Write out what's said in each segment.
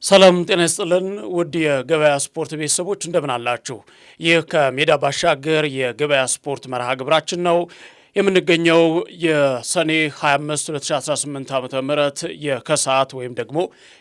ሰላም ጤና ይስጥልን ውድ የገበያ ስፖርት ቤተሰቦች እንደምን አላችሁ? ይህ ከሜዳ ባሻገር የገበያ ስፖርት መርሃ ግብራችን ነው። የምንገኘው የሰኔ 25 2018 ዓመተ ምህረት የከሰዓት ወይም ደግሞ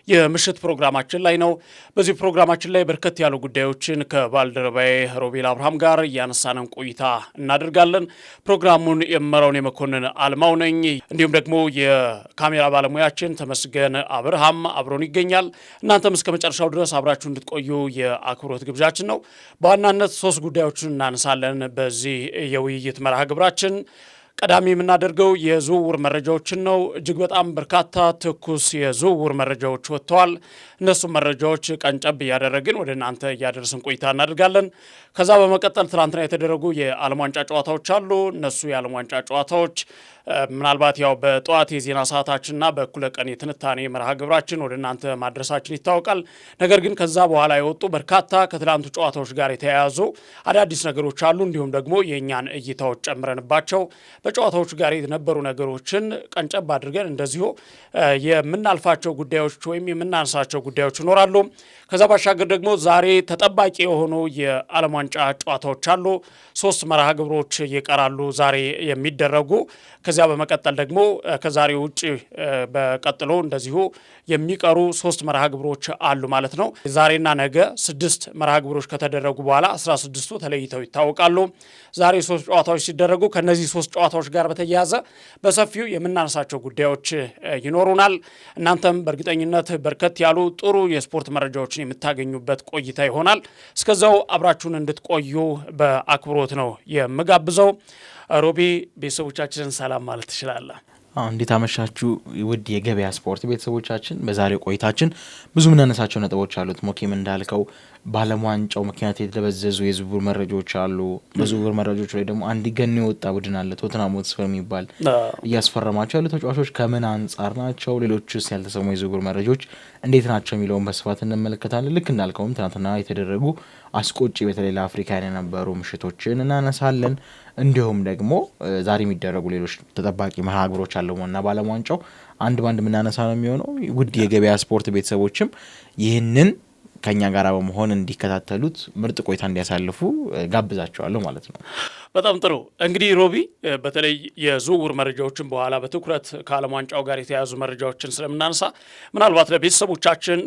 የምሽት ፕሮግራማችን ላይ ነው። በዚህ ፕሮግራማችን ላይ በርከት ያሉ ጉዳዮችን ከባልደረባዬ ሮቤል አብርሃም ጋር እያነሳንን ቆይታ እናደርጋለን። ፕሮግራሙን የመራውን የመኮንን አልማው ነኝ። እንዲሁም ደግሞ የካሜራ ባለሙያችን ተመስገን አብርሃም አብሮን ይገኛል። እናንተም እስከ መጨረሻው ድረስ አብራችሁ እንድትቆዩ የአክብሮት ግብዣችን ነው። በዋናነት ሶስት ጉዳዮችን እናነሳለን በዚህ የውይይት መርሃ ግብራችን። ቀዳሚ የምናደርገው የዝውውር መረጃዎችን ነው። እጅግ በጣም በርካታ ትኩስ የዝውውር መረጃዎች ወጥተዋል። እነሱም መረጃዎች ቀንጨብ እያደረግን ወደ እናንተ እያደረስን ቆይታ እናደርጋለን። ከዛ በመቀጠል ትናንትና የተደረጉ የዓለም ዋንጫ ጨዋታዎች አሉ። እነሱ የዓለም ዋንጫ ጨዋታዎች ምናልባት ያው በጠዋት የዜና ሰዓታችንና በእኩለ ቀን የትንታኔ መርሃ ግብራችን ወደ እናንተ ማድረሳችን ይታወቃል። ነገር ግን ከዛ በኋላ የወጡ በርካታ ከትላንቱ ጨዋታዎች ጋር የተያያዙ አዳዲስ ነገሮች አሉ። እንዲሁም ደግሞ የእኛን እይታዎች ጨምረንባቸው በጨዋታዎቹ ጋር የነበሩ ነገሮችን ቀንጨብ አድርገን እንደዚሁ የምናልፋቸው ጉዳዮች ወይም የምናነሳቸው ጉዳዮች ይኖራሉ። ከዛ ባሻገር ደግሞ ዛሬ ተጠባቂ የሆኑ የዓለም ዋንጫ ጨዋታዎች አሉ። 3 መርሃ ግብሮች ይቀራሉ ዛሬ የሚደረጉ። ከዚያ በመቀጠል ደግሞ ከዛሬ ውጭ በቀጥሎ እንደዚሁ የሚቀሩ 3 መርሃ ግብሮች አሉ ማለት ነው። ዛሬና ነገ 6 መርሃ ግብሮች ከተደረጉ በኋላ 16ቱ ተለይተው ይታወቃሉ። ዛሬ 3 ጨዋታዎች ሲደረጉ ከነዚህ 3 ጨዋታዎች ጋር በተያያዘ በሰፊው የምናነሳቸው ጉዳዮች ይኖሩናል። እናንተም በእርግጠኝነት በርከት ያሉ ጥሩ የስፖርት መረጃዎችን የምታገኙበት ቆይታ ይሆናል። እስከዛው አብራችሁን እንድትቆዩ በአክብሮት ነው የምጋብዘው። ሮቢ፣ ቤተሰቦቻችንን ሰላም ማለት ትችላለህ? እንዴት አመሻችሁ ውድ የገበያ ስፖርት ቤተሰቦቻችን። በዛሬው ቆይታችን ብዙ ምናነሳቸው ነጥቦች አሉት። ሞኬም እንዳልከው በዓለም ዋንጫው ምክንያት የተደበዘዙ የዝውውር መረጃዎች አሉ። በዝውውር መረጃዎች ላይ ደግሞ አንድ ገን የወጣ ቡድን አለ፣ ቶተንሃም ሆትስፐር የሚባል። እያስፈረማቸው ያሉ ተጫዋቾች ከምን አንጻር ናቸው፣ ሌሎችስ ያልተሰሙ የዝውውር መረጃዎች እንዴት ናቸው የሚለውን በስፋት እንመለከታለን። ልክ እንዳልከውም ትናንትና የተደረጉ አስቆጪ በተለይ ለአፍሪካውያን የነበሩ ምሽቶችን እናነሳለን። እንዲሁም ደግሞ ዛሬ የሚደረጉ ሌሎች ተጠባቂ መርሃ ግብሮች አለውና በዓለም ዋንጫው አንድ ባንድ የምናነሳ ነው የሚሆነው። ውድ የገበያ ስፖርት ቤተሰቦችም ይህንን ከኛ ጋር በመሆን እንዲከታተሉት ምርጥ ቆይታ እንዲያሳልፉ ጋብዛቸዋለሁ ማለት ነው። በጣም ጥሩ። እንግዲህ ሮቢ፣ በተለይ የዝውውር መረጃዎችን በኋላ በትኩረት ከዓለም ዋንጫው ጋር የተያያዙ መረጃዎችን ስለምናነሳ ምናልባት ለቤተሰቦቻችን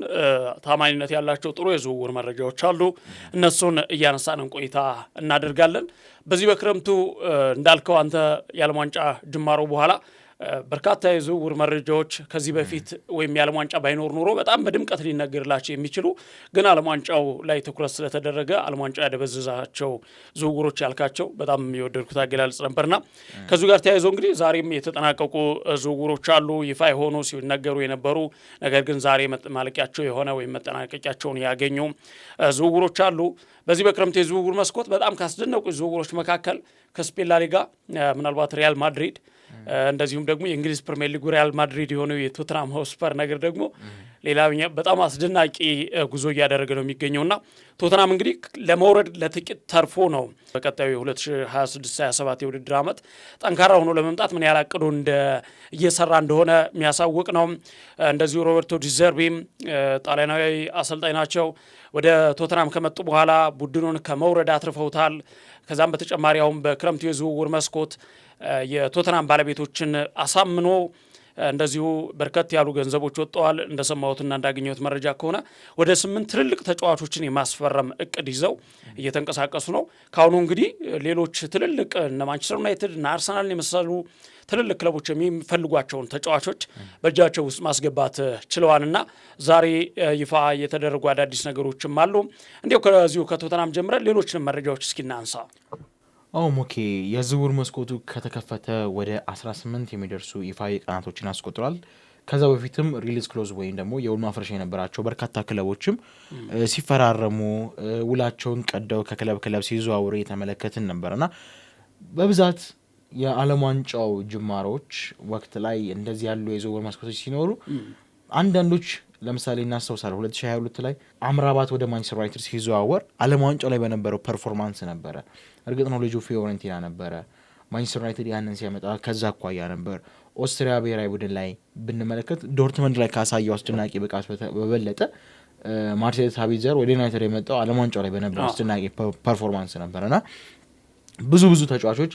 ታማኝነት ያላቸው ጥሩ የዝውውር መረጃዎች አሉ። እነሱን እያነሳንን ቆይታ እናደርጋለን። በዚህ በክረምቱ እንዳልከው አንተ የዓለም ዋንጫ ጅማሮ በኋላ በርካታ የዝውውር መረጃዎች ከዚህ በፊት ወይም የዓለም ዋንጫ ባይኖር ኖሮ በጣም በድምቀት ሊነገርላቸው የሚችሉ ግን ዓለም ዋንጫው ላይ ትኩረት ስለተደረገ ዓለም ዋንጫው ያደበዘዛቸው ዝውውሮች ያልካቸው በጣም የወደድኩት አገላለጽ ነበርና ከዚሁ ጋር ተያይዞ እንግዲህ ዛሬም የተጠናቀቁ ዝውውሮች አሉ፣ ይፋ የሆኑ ሲነገሩ የነበሩ ነገር ግን ዛሬ ማለቂያቸው የሆነ ወይም መጠናቀቂያቸውን ያገኙ ዝውውሮች አሉ። በዚህ በክረምት የዝውውር መስኮት በጣም ካስደነቁ ዝውውሮች መካከል ከስፔን ላሊጋ ምናልባት ሪያል ማድሪድ እንደዚሁም ደግሞ የእንግሊዝ ፕሪሚየር ሊግ ሪያል ማድሪድ የሆነው የቶተንሃም ሆትስፐር ነገር ደግሞ ሌላኛ በጣም አስደናቂ ጉዞ እያደረገ ነው የሚገኘውና ቶተንሃም እንግዲህ ለመውረድ ለጥቂት ተርፎ ነው በቀጣዩ 2026/27 የውድድር ዓመት ጠንካራ ሆኖ ለመምጣት ምን ያህል አቅዶ እየሰራ እንደሆነ የሚያሳውቅ ነው። እንደዚሁ ሮበርቶ ዲዘርቢም ጣሊያናዊ አሰልጣኝ ናቸው። ወደ ቶተንሃም ከመጡ በኋላ ቡድኑን ከመውረድ አትርፈውታል። ከዛም በተጨማሪ አሁን በክረምቱ የዝውውር መስኮት የቶተንሃም ባለቤቶችን አሳምኖ እንደዚሁ በርከት ያሉ ገንዘቦች ወጥተዋል። እንደሰማሁትና እንዳገኘሁት መረጃ ከሆነ ወደ 8 ትልልቅ ተጫዋቾችን የማስፈረም እቅድ ይዘው እየተንቀሳቀሱ ነው። ካሁኑ እንግዲህ ሌሎች ትልልቅ እነ ማንቸስተር ዩናይትድ እና አርሰናልን የመሰሉ ትልልቅ ክለቦች የሚፈልጓቸውን ተጫዋቾች በእጃቸው ውስጥ ማስገባት ችለዋልና ዛሬ ይፋ የተደረጉ አዳዲስ ነገሮችም አሉ። እንዲሁ ከዚሁ ከቶተንሃም ጀምረን ሌሎችንም መረጃዎች እስኪናንሳ። ሞኬ የዝውውር መስኮቱ ከተከፈተ ወደ 18 የሚደርሱ ይፋዊ ቀናቶችን አስቆጥሯል። ከዛ በፊትም ሪሊዝ ክሎዝ ወይም ደግሞ የውል ማፍረሻ የነበራቸው በርካታ ክለቦችም ሲፈራረሙ ውላቸውን ቀደው ከክለብ ክለብ ሲዘዋውሩ የተመለከትን ነበርና በብዛት የዓለም ዋንጫው ጅማሮች ወቅት ላይ እንደዚህ ያሉ የዝውውር መስኮቶች ሲኖሩ አንዳንዶች ለምሳሌ እናስታውሳለን 2022 ላይ አምራባት ወደ ማንቸስተር ዩናይትድ ሲዘዋወር ዓለም ዋንጫው ላይ በነበረው ፐርፎርማንስ ነበረ። እርግጥ ነው ልጁ ፊዮረንቲና ነበረ። ማንቸስተር ዩናይትድ ያንን ሲያመጣ ከዛ አኳያ ነበር። ኦስትሪያ ብሔራዊ ቡድን ላይ ብንመለከት ዶርትመንድ ላይ ካሳየው አስደናቂ ብቃት በበለጠ ማርሴል ሳቢዘር ወደ ዩናይትድ የመጣው ዓለም ዋንጫው ላይ በነበረው አስደናቂ ፐርፎርማንስ ነበርና ብዙ ተጫዋቾች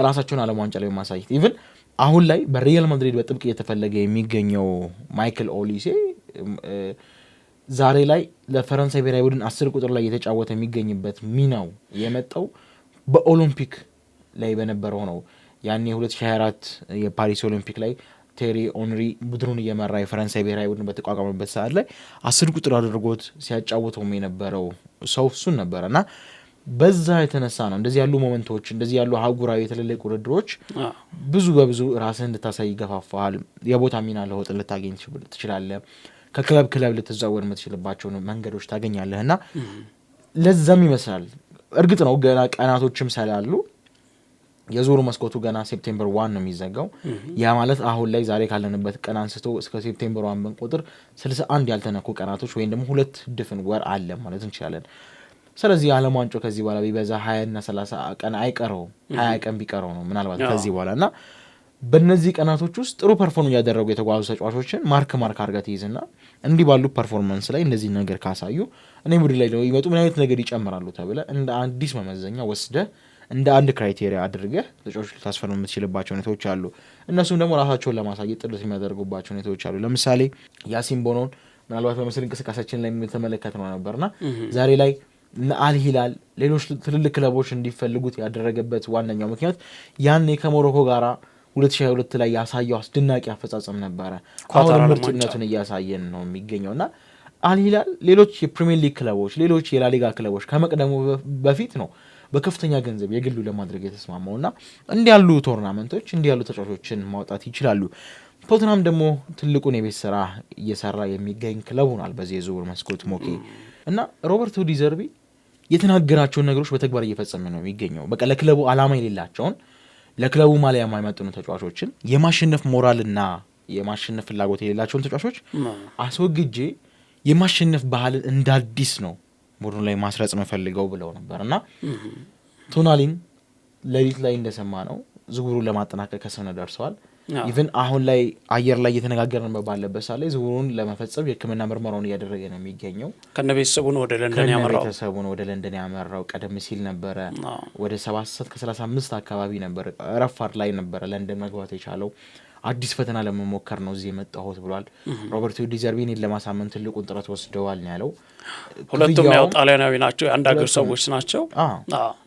ራሳቸውን ዓለም ዋንጫ ላይ ማሳየት ኢቭን አሁን ላይ በሪያል ማድሪድ በጥብቅ እየተፈለገ የሚገኘው ማይክል ኦሊሴ ዛሬ ላይ ለፈረንሳይ ብሔራዊ ቡድን 10 ቁጥር ላይ የተጫወተ የሚገኝበት ሚናው የመጣው በኦሎምፒክ ላይ በነበረው ነው። ያኔ 2024 የፓሪስ ኦሎምፒክ ላይ ቴሪ ኦንሪ ቡድኑን እየመራ የፈረንሳይ ብሔራዊ ቡድን በተቋቋመበት ሰዓት ላይ 10 ቁጥር አድርጎት ሲያጫውተው የነበረው ሰው እሱን ነበርና በዛ የተነሳ ነው እንደዚህ ያሉ ሞመንቶች እንደዚህ ያሉ አህጉራዊ ትልልቅ ውድድሮች በብዙ ራስህን እንድታሳይ ይገፋፋል። የቦታ ሚና ለውጥ ልታገኝ ትችላለህ። ከክለብ ልትዛወር የምትችልባቸው መንገዶች ታገኛለህና ለዛም ይመስላል። እርግጥ ነው ገና ቀናቶችም ስላሉ የዞሩ መስኮቱ ገና ሴፕቴምበር 1 ነው የሚዘጋው። ያ ማለት አሁን ላይ ዛሬ ካለንበት ቀን አንስቶ እስከ ሴፕቴምበር 1 ብንቆጥር 61 ያልተነኩ ቀናቶች ወይም ደግሞ 2 ድፍን ወር አለ ማለት እንችላለን። ስለዚህ ዓለም ዋንጫው ከዚህ በኋላ ቢበዛ 20 እና 30 ቀን አይቀረው 20 ቀን ቢቀረው ነው ምናልባት ከዚህ በኋላና በእነዚህ ቀናቶች ውስጥ ጥሩ ፐርፎርም ያደረጉ የተጓዙ ተጫዋቾችን ማርክ አርጋ ትይዝና እንዲህ ባሉ ፐርፎርማንስ ላይ እንደዚህ ነገር ካሳዩ እኔ ቡድን ላይ ነው ይመጡ ምን አይነት ነገር ይጨምራሉ ተብለ እንደ አዲስ መመዘኛ ወስደ እንደ አንድ ክራይቴሪያ አድርገህ ተጫዋቾች ልታስፈርም የምትችልባቸው ሁኔታዎች አሉ። እነሱም ደግሞ ራሳቸውን ለማሳየት ጥረት የሚያደርጉባቸው ሁኔታዎች አሉ። ለምሳሌ ያሲን ቦኖን ምናልባት በምስል እንቅስቃሴያችን ላይ የተመለከትነው ነበርና ዛሬ ላይ አልሂላል ሌሎች ትልልቅ ክለቦች እንዲፈልጉት ያደረገበት ዋነኛው ምክንያት ያኔ ከሞሮኮ ጋራ 2022 ላይ ያሳየው አስደናቂ አፈጻጸም ነበረ። አሁን ምርጥነቱን እያሳየን ነው የሚገኘውና አልሂላል ሌሎች የፕሪሚየር ሊግ ክለቦች ሌሎች የላሊጋ ክለቦች ከመቅደሙ በፊት ነው በከፍተኛ ገንዘብ የግሉ ለማድረግ የተስማማውና እንዲህ ያሉ ቶርናመንቶች እንዲህ ያሉ ተጫዋቾችን ማውጣት ይችላሉ። ቶተንሃም ደግሞ ትልቁን የቤት ስራ እየሰራ የሚገኝ ክለብ ሆኗል በዚህ የዝውውር መስኮት ሞኬ እና ሮበርቶ ዲዘርቢ የተናገራቸውን ነገሮች በተግባር እየፈጸመ ነው የሚገኘው። በቃ ለክለቡ አላማ የሌላቸውን ለክለቡ ማሊያ የማይመጥኑ ተጫዋቾችን የማሸነፍ ሞራልና የማሸነፍ ፍላጎት የሌላቸውን ተጫዋቾች አስወግጄ የማሸነፍ ባህልን እንዳዲስ ነው ቡድኑ ላይ ማስረጽ መፈልገው ብለው ነበርና ቶናሊን ለሊት ላይ እንደሰማ ነው ዝውውሩን ለማጠናቀቅ ከሰነ ደርሰዋል። ኢቭን አሁን ላይ አየር ላይ እየተነጋገርን ባለበት ሰዓት ላይ ዝውውሩን ለመፈጸም የሕክምና ምርመራውን እያደረገ ነው የሚገኘው። ከነቤተሰቡን ወደ ለንደን ያመራው ቀደም ሲል ነበረ ወደ 7:35 አካባቢ ነበር ረፋድ ላይ ነበረ ለንደን መግባት የቻለው። አዲስ ፈተና ለመሞከር ነው እዚህ የመጣሁት ብሏል። ሮበርቶ ዲዘርቢን ለማሳመን ትልቁን ጥረት ወስደዋል ነው ያለው። ሁለቱም ያው ጣሊያናዊ ናቸው፣ የአንድ ሀገር ሰዎች ናቸው።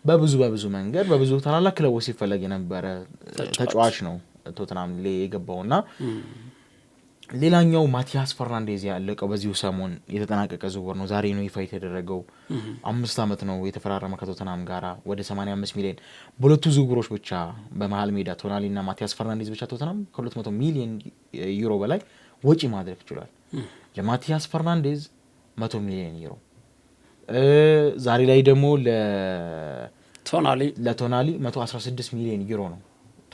በብዙ መንገድ በብዙ ታላላቅ ክለቦች ሲፈለግ የነበረ ተጫዋች ነው ቶተንሃም ላይ የገባውና ሌላኛው ማቲያስ ፈርናንዴዝ ያለቀው በዚሁ ሰሞን የተጠናቀቀ ዝውውር ነው። ዛሬ ነው ይፋ የተደረገው። 5 ዓመት ነው የተፈራረመ ከቶተንሃም ጋራ ወደ 85 ሚሊዮን በሁለቱ ዝውውሮች ብቻ በመሃል ሜዳ ቶናሊና ማቲያስ ፈርናንዴዝ ብቻ ቶተንሃም ከ200 ሚሊዮን ዩሮ በላይ ወጪ ማድረግ ይችላል። ለማቲያስ ፈርናንዴዝ 100 ሚሊዮን ዩሮ ዛሬ ላይ ደግሞ ለቶናሊ 116 ሚሊዮን ዩሮ ነው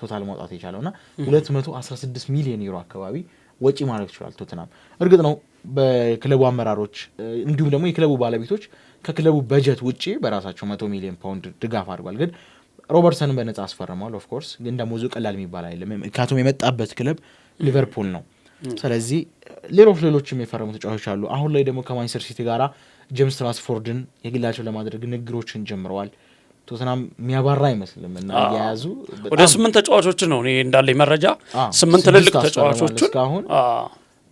ቶታል ማውጣት የቻለውና 216 ሚሊዮን ዩሮ አካባቢ ወጪ ማድረግ ይችላል ቶተንሃም። እርግጥ ነው በክለቡ አመራሮች እንዲሁም ደግሞ የክለቡ ባለቤቶች ከክለቡ በጀት ውጪ በራሳቸው 100 ሚሊዮን ፓውንድ ድጋፍ አድርጓል። ግን ሮበርትሰን በነጻ አስፈርመዋል። ኦፍ ኮርስ ግን ደሞዙ ቀላል የሚባል አይደለም፣ ምክንያቱም የመጣበት ክለብ ሊቨርፑል ነው። ስለዚህ ሌሎችም የፈረሙ ተጫዋቾች አሉ። አሁን ላይ ደግሞ ከማንቸስተር ሲቲ ጋራ ጄምስ ትራንስፎርድን የግላቸው ለማድረግ ንግግሮችን ጀምረዋል። ቶተንሃም የሚያባራ አይመስልም እና ያያዙ ወደ 8 ተጫዋቾችን ነው እኔ እንዳለኝ መረጃ 8 ትልልቅ ተጫዋቾችን እስካሁን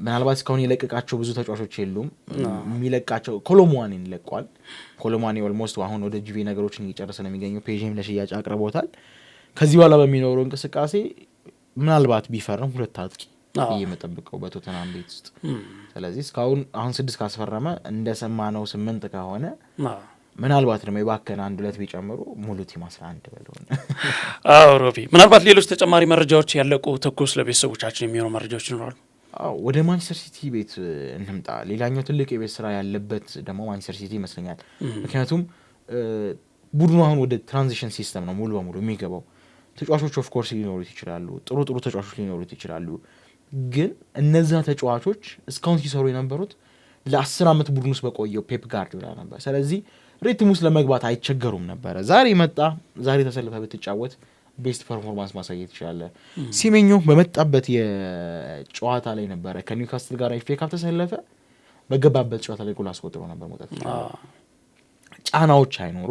ምናልባት እስካሁን የለቀቃቸው ብዙ ተጫዋቾች የሉም። የሚለቃቸው ኮሎሙዋኒን ለቋል። ኮሎሙዋኒ ኦልሞስት አሁን ወደ ጂቪ ነገሮችን እየጨረሰ ነው የሚገኘው። ፔዥም ለሽያጭ አቅርቦታል። ከዚህ በኋላ በሚኖረው እንቅስቃሴ ምናልባት ቢፈርም 2 አጥቂ እየመጠብቀው በቶተንሃም ቤት ውስጥ። ስለዚህ እስካሁን አሁን 6 ካስፈረመ እንደሰማነው 8 ከሆነ ምናልባት ደግሞ የባከነ 1-2 ቢጨምሩ ሙሉ ቲም 11 በለውና ሮቢ ምናልባት ሌሎች ተጨማሪ መረጃዎች ያለቁ ተኩስ ለቤተሰቦቻችን የሚሆኑ መረጃዎች ይኖራሉ። ወደ ማንቸስተር ሲቲ ቤት እንምጣ። ሌላኛው ትልቅ የቤት ስራ ያለበት ደግሞ ማንቸስተር ሲቲ ይመስለኛል። ምክንያቱም ቡድኑ አሁን ወደ ትራንዚሽን ሲስተም ነው ሙሉ በሙሉ የሚገባው። ተጫዋቾች ኦፍ ኮርስ ሊኖሩት ይችላሉ፣ ጥሩ ተጫዋቾች ሊኖሩት ይችላሉ። ግን እነዛ ተጫዋቾች እስካሁን ሲሰሩ የነበሩት ለ10 ዓመት ቡድኑ ውስጥ በቆየው ፔፕ ጋርዲዮላ ነበር። ስለዚህ ሪትም ውስጥ ለመግባት አይቸገሩም ነበር። ዛሬ መጣ፣ ዛሬ ተሰልፈ ብትጫወት ቤስት ፐርፎርማንስ ማሳየት ይችላል። ሲሜኞ በመጣበት የጨዋታ ላይ ነበረ ከኒውካስትል ጋር ኤፍ ኤ ካፕ ተሰለፈ። በገባበት ጨዋታ ላይ ጎል አስቆጥሮ ነበር መውጣት ይችላል። ጫናዎች አይኖሩ፣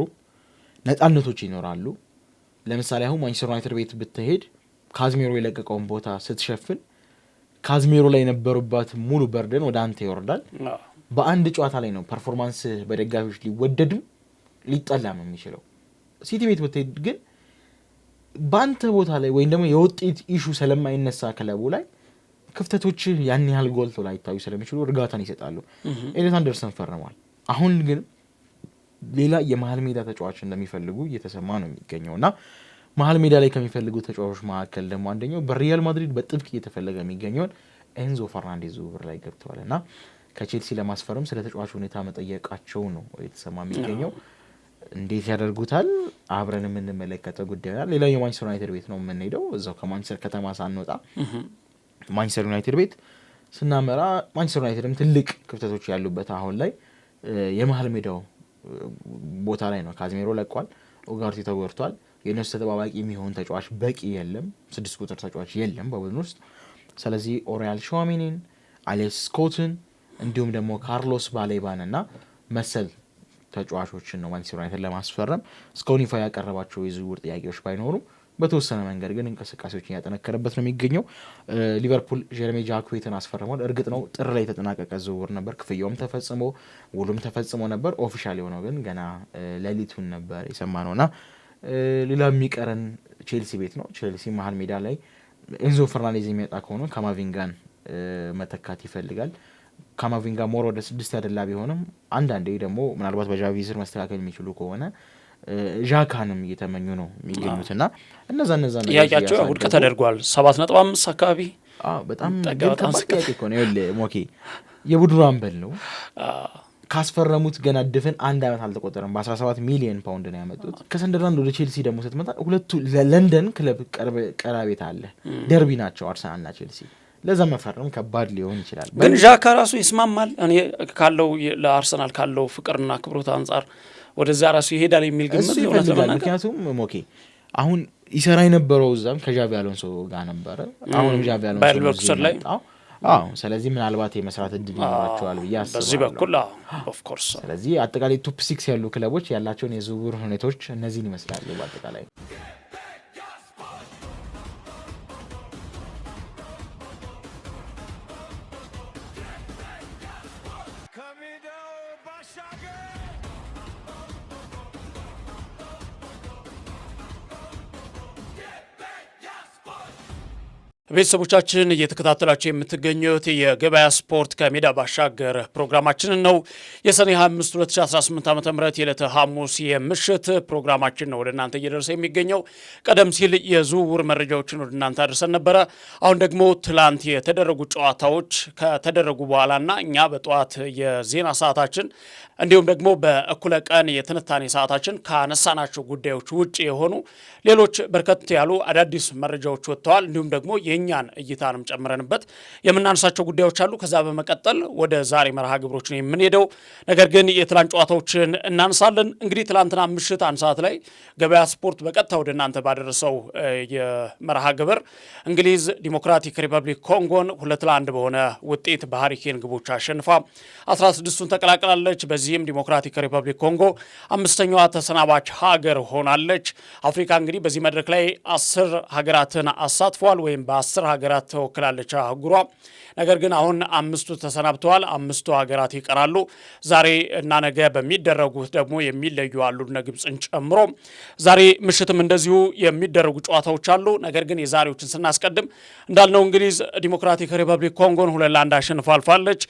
ነፃነቶች ይኖራሉ። ለምሳሌ አሁን ማንቸስተር ዩናይትድ ቤት ብትሄድ ካዝሜሮ የለቀቀውን ቦታ ስትሸፍን ካዝሜሮ ላይ የነበሩባት ሙሉ በርደን ወደ አንተ ይወርዳል። በአንድ ጨዋታ ላይ ነው ፐርፎርማንስ በደጋፊዎች ሊወደድም ሊጠላም የሚችለው። ሲቲ ቤት ብትሄድ ግን በአንተ ቦታ ላይ ወይም ደግሞ የውጤት ኢሹ ስለማይነሳ ክለቡ ላይ ክፍተቶች ያን ያህል ጎልቶ ላይ ታዩ ስለሚችሉ እርጋታን ይሰጣሉ። ኤሊት አንደርሰን ፈርሟል። አሁን ግን ሌላ የመሀል ሜዳ ተጫዋች እንደሚፈልጉ እየተሰማ ነው የሚገኘውና መሀል ሜዳ ላይ ከሚፈልጉ ተጫዋቾች መካከል ደግሞ አንደኛው በሪያል ማድሪድ በጥብቅ እየተፈለገ የሚገኘውን ኤንዞ ፈርናንዴዝ ዝውውር ላይ ገብተዋልና ከቼልሲ ለማስፈረም ስለ ተጫዋቹ ሁኔታ መጠየቃቸው ነው የተሰማ የሚገኘው። እንዴት ያደርጉታል አብረን የምንመለከተው ጉዳይ ነው። ሌላው የማንቸስተር ዩናይትድ ቤት ነው የምንሄደው። እዛው ከማንቸስተር ከተማ ሳንወጣ ማንቸስተር ዩናይትድ ቤት ስናመራ ማንቸስተር ዩናይትድም ትልቅ ክፍተቶች ያሉበት አሁን ላይ የመሀል ሜዳው ቦታ ላይ ነው። ካዝሜሮ ለቋል፣ ኡጋርቴ ተጎድቷል። የነሱ ተጠባባቂ የሚሆን ተጫዋች በቂ የለም፣ 6 ቁጥር ተጫዋች የለም በቡድን ውስጥ። ስለዚህ ኦሪያል ሾሚኒን፣ አሌክስ ስኮትን እንዲሁም ደግሞ ካርሎስ ባሌባን እና መሰል ተጫዋቾችን ነው ማንቸስተር ዩናይትድ ለማስፈረም እስካሁን ይፋ ያቀረባቸው የዝውውር ጥያቄዎች ባይኖሩም በተወሰነ መንገድ ግን እንቅስቃሴዎችን ያጠነከረበት ነው የሚገኘው። ሊቨርፑል ጀረሚ ጃክዌትን አስፈርሟል። እርግጥ ነው ጥር ላይ የተጠናቀቀ ዝውውር ነበር፣ ክፍያውም ተፈጽሞ ውሉም ተፈጽሞ ነበር። ኦፊሻል የሆነው ግን ገና ሌሊቱን ነበር የሰማነውና ሌላ የሚቀረን ቼልሲ ቤት ነው። ቼልሲ መሀል ሜዳ ላይ ኤንዞ ፈርናንዴዝ የሚመጣ ከሆነ ካማቪንጋን መተካት ይፈልጋል። ካማቪንጋ ሞር ወደ 6 ያደላ ቢሆንም አንዳንዴ ደግሞ ምናልባት በጃቪ ስር መስተካከል የሚችሉ ከሆነ ዣካንም እየተመኙ ነው የሚገኙትና እነዛ ጥያቄያቸው ውድቅ ተደርጓል። 7.5 አካባቢ በጣም ጥያቄ እኮ ነው። ሞኬ የቡድኑ አምበል ነው። ካስፈረሙት ገና ድፍን 1 ዓመት አልተቆጠረም። በ17 ሚሊዮን ፓውንድ ነው ያመጡት። ከሰንደርላንድ ወደ ቼልሲ ደግሞ ስትመጣ ሁለቱ ለለንደን ክለብ ቀራቤት አለ፣ ደርቢ ናቸው አርሰናልና ቼልሲ። ለዛ መፈረም ከባድ ሊሆን ይችላል። ግን ዣካ ራሱ ይስማማል። እኔ ካለው ለአርሰናል ካለው ፍቅርና ክብሮት አንጻር ወደዛ ራሱ ይሄዳል የሚል ግምት ይፈልጋል። ምክንያቱም ሞኬ አሁን ይሰራ የነበረው እዛም ከዣቪ አሎንሶ ጋር ነበረ። አሁንም ዣቪ አሎንሶ ላይ ስለዚህ ምናልባት የመስራት እድል ይኖራቸዋል ብዬ አስባለሁ በዚህ በኩል ኦፍ ኮርስ። ስለዚህ አጠቃላይ ቶፕ 6 ያሉ ክለቦች ያላቸውን የዝውውር ሁኔታዎች እነዚህን ይመስላሉ በአጠቃላይ። ቤተሰቦቻችን እየተከታተላችሁ የምትገኙት የገበያ ስፖርት ከሜዳ ባሻገር ፕሮግራማችንን ነው። የሰኔ 25 2018 ዓ.ም የዕለተ ሐሙስ የምሽት ፕሮግራማችን ነው ወደ እናንተ እየደረሰ የሚገኘው። ቀደም ሲል የዝውውር መረጃዎችን ወደ እናንተ አድርሰን ነበረ። አሁን ደግሞ ትላንት የተደረጉ ጨዋታዎች ከተደረጉ በኋላና እኛ በጠዋት የዜና ሰዓታችን እንዲሁም ደግሞ በእኩለ ቀን የትንታኔ ሰዓታችን ካነሳናቸው ጉዳዮች ውጭ የሆኑ ሌሎች በርከት ያሉ አዳዲስ መረጃዎች ወጥተዋል። እንዲሁም ደግሞ የእኛን እይታንም ጨምረንበት የምናነሳቸው ጉዳዮች አሉ። ከዛ በመቀጠል ወደ ዛሬ መርሃ ግብሮች ነው የምንሄደው። ነገር ግን የትላንት ጨዋታዎችን እናነሳለን። እንግዲህ ትላንትና ምሽት 1 ሰዓት ላይ ገበያ ስፖርት በቀጥታ ወደ እናንተ ባደረሰው የመርሃ ግብር እንግሊዝ ዲሞክራቲክ ሪፐብሊክ ኮንጎን 2-1 በሆነ ውጤት በሃሪኬን ግቦች አሸንፋ 16ቱን ተቀላቅላለች። በዚህም ዲሞክራቲክ ሪፐብሊክ ኮንጎ 5ኛዋ ተሰናባች ሀገር ሆናለች። አፍሪካ እንግዲህ በዚህ መድረክ ላይ 10 ሀገራትን አሳትፏል ወይም በ10 ሀገራት ተወክላለች አህጉሯ። ነገር ግን አሁን 5ቱ ተሰናብተዋል፣ 5ቱ ሀገራት ይቀራሉ። ዛሬ እና ነገ በሚደረጉት ደግሞ የሚለዩ አሉ፣ እነ ግብፅን ጨምሮ። ዛሬ ምሽትም እንደዚሁ የሚደረጉ ጨዋታዎች አሉ። ነገር ግን የዛሬዎችን ስናስቀድም እንዳልነው እንግሊዝ ዲሞክራቲክ ሪፐብሊክ ኮንጎን 2-1 አሸንፋ አልፋለች።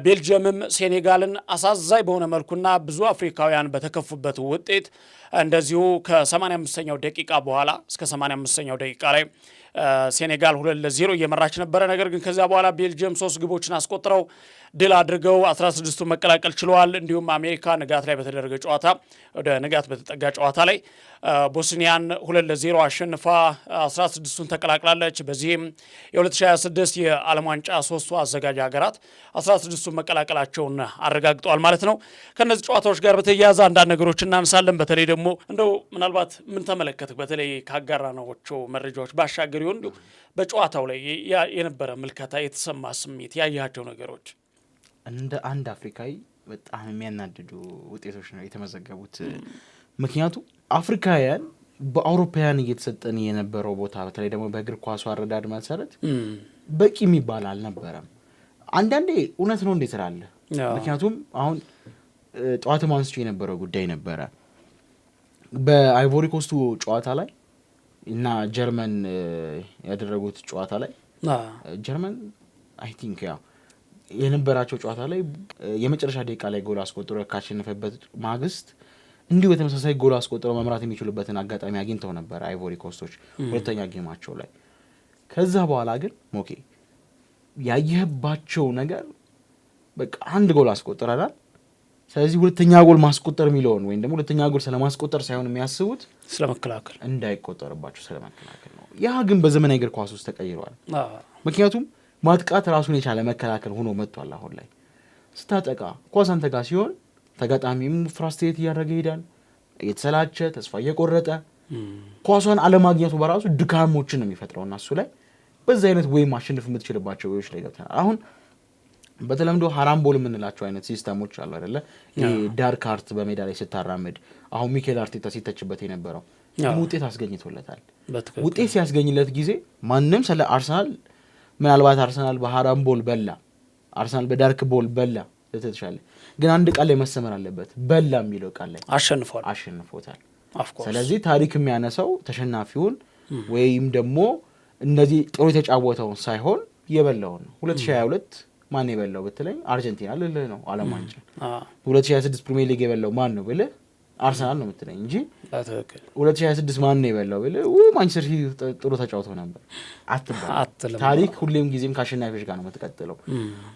ቤልጅየምም ሴኔጋልን አሳዛኝ በሆነ መልኩና ብዙ አፍሪካውያን በተከፉበት ውጤት እንደዚሁ ከ85ኛው ደቂቃ በኋላ እስከ 85ኛው ደቂቃ ላይ ሴኔጋል 2-0 እየመራች ነበረ። ነገር ግን ከዚያ በኋላ ቤልጅየም 3 ግቦችን አስቆጥረው ድል አድርገው 16ቱን መቀላቀል ችለዋል። እንዲሁም አሜሪካ ንጋት ላይ በተደረገ ጨዋታ ወደ ንጋት በተጠጋ ጨዋታ ላይ ቦስኒያን 2-0 አሸንፋ 16ቱን ተቀላቅላለች። በዚህም የ2026 የዓለም ዋንጫ 3ቱ አዘጋጅ ሀገራት 16ቱን መቀላቀላቸውን አረጋግጠዋል ማለት ነው። ከነዚህ ጨዋታዎች ጋር በተያያዘ አንዳንድ ነገሮች እናነሳለን። በተለይ ደግሞ እንደው ምናልባት ምን ተመለከትክ በተለይ ካጋራናቸው መረጃዎች ባሻገር ይሁን በጨዋታው ላይ የነበረ ምልከታ፣ የተሰማ ስሜት፣ ያያቸው ነገሮች? እንደ አንድ አፍሪካዊ በጣም የሚያናድዱ ውጤቶች ነው የተመዘገቡት። ምክንያቱም አፍሪካውያን በአውሮፓውያን እየተሰጠን የነበረው ቦታ በተለይ ደግሞ በእግር ኳሱ አረዳድ መሰረት በቂ የሚባል አልነበረም። አንዳንዴ እውነት ነው እንዴት ስላለ ምክንያቱም አሁን ጠዋት ማንስቼ የነበረው ጉዳይ ነበረ በአይቮሪ ኮስቱ ጨዋታ ላይ እና ጀርመን ያደረጉት ጨዋታ ላይ ጀርመን አይ ቲንክ ያው የነበራቸው ጨዋታ ላይ የመጨረሻ ደቂቃ ላይ ጎል አስቆጥሮ ካሸነፈበት ማግስት እንዲሁ በተመሳሳይ ጎል አስቆጥሮ መምራት የሚችሉበትን አጋጣሚ አግኝተው ነበር አይቮሪ ኮስቶች ሁለተኛ ጌማቸው ላይ። ከዛ በኋላ ግን ሞኬ ያየህባቸው ነገር በቃ አንድ ጎል አስቆጥረናል፣ ስለዚህ ሁለተኛ ጎል ማስቆጠር የሚለውን ወይም ደግሞ ሁለተኛ ጎል ስለማስቆጠር ሳይሆን የሚያስቡት ስለመከላከል እንዳይቆጠርባቸው ስለመከላከል ነው። ያ ግን በዘመናዊ እግር ኳስ ውስጥ ተቀይሯል። ምክንያቱም ማጥቃት ራሱን የቻለ መከላከል ሆኖ መጥቷል። አሁን ላይ ስታጠቃ ኳስ አንተ ጋር ሲሆን ተጋጣሚም ፍራስትሬት እያደረገ ይሄዳል፣ እየተሰላቸ ተስፋ እየቆረጠ ኳሷን አለማግኘቱ በራሱ ድካሞችን ነው የሚፈጥረውና እሱ ላይ በዛ አይነት ወይ ማሸነፍ የምትችልባቸው ወይስ ላይ ገብተናል። አሁን በተለምዶ ሃራምቦል የምንላቸው አይነት ሲስተሞች አሉ አይደለ? ይሄ ዳርክ አርት በሜዳ ላይ ስታራምድ አሁን ሚኬል አርቴታ ሲተችበት የነበረው ግን ውጤት አስገኝቶለታል። ውጤት ሲያስገኝለት ጊዜ ማንም ስለ አርሰናል ምናልባት አርሰናል በሃራምቦል በላ፣ አርሰናል በዳርክ ቦል በላ ለተተሻለ ግን አንድ ቃል ላይ መሰመር አለበት። በላ የሚለው ቃል ላይ አሸንፎታል። ስለዚህ ታሪክ የሚያነሳው ተሸናፊውን ወይም ደግሞ እነዚህ ጥሩ የተጫወተውን ሳይሆን የበላውን ነው። 2022 ማን የበላው ብትለኝ አርጀንቲና ልልህ ነው ዓለም ዋንጫ። 2026 ፕሪሚየር ሊግ የበላው ማን ነው ብለህ አርሰናል ነው የምትለኝ እንጂ 2026 ማን ነው የበላው ብለህ ማንቸስተር ሲቲ ጥሩ ተጫውቶ ነበር አትባል። ታሪክ ሁሌም ጊዜም ከአሸናፊዎች ጋር ነው የምትቀጥለው።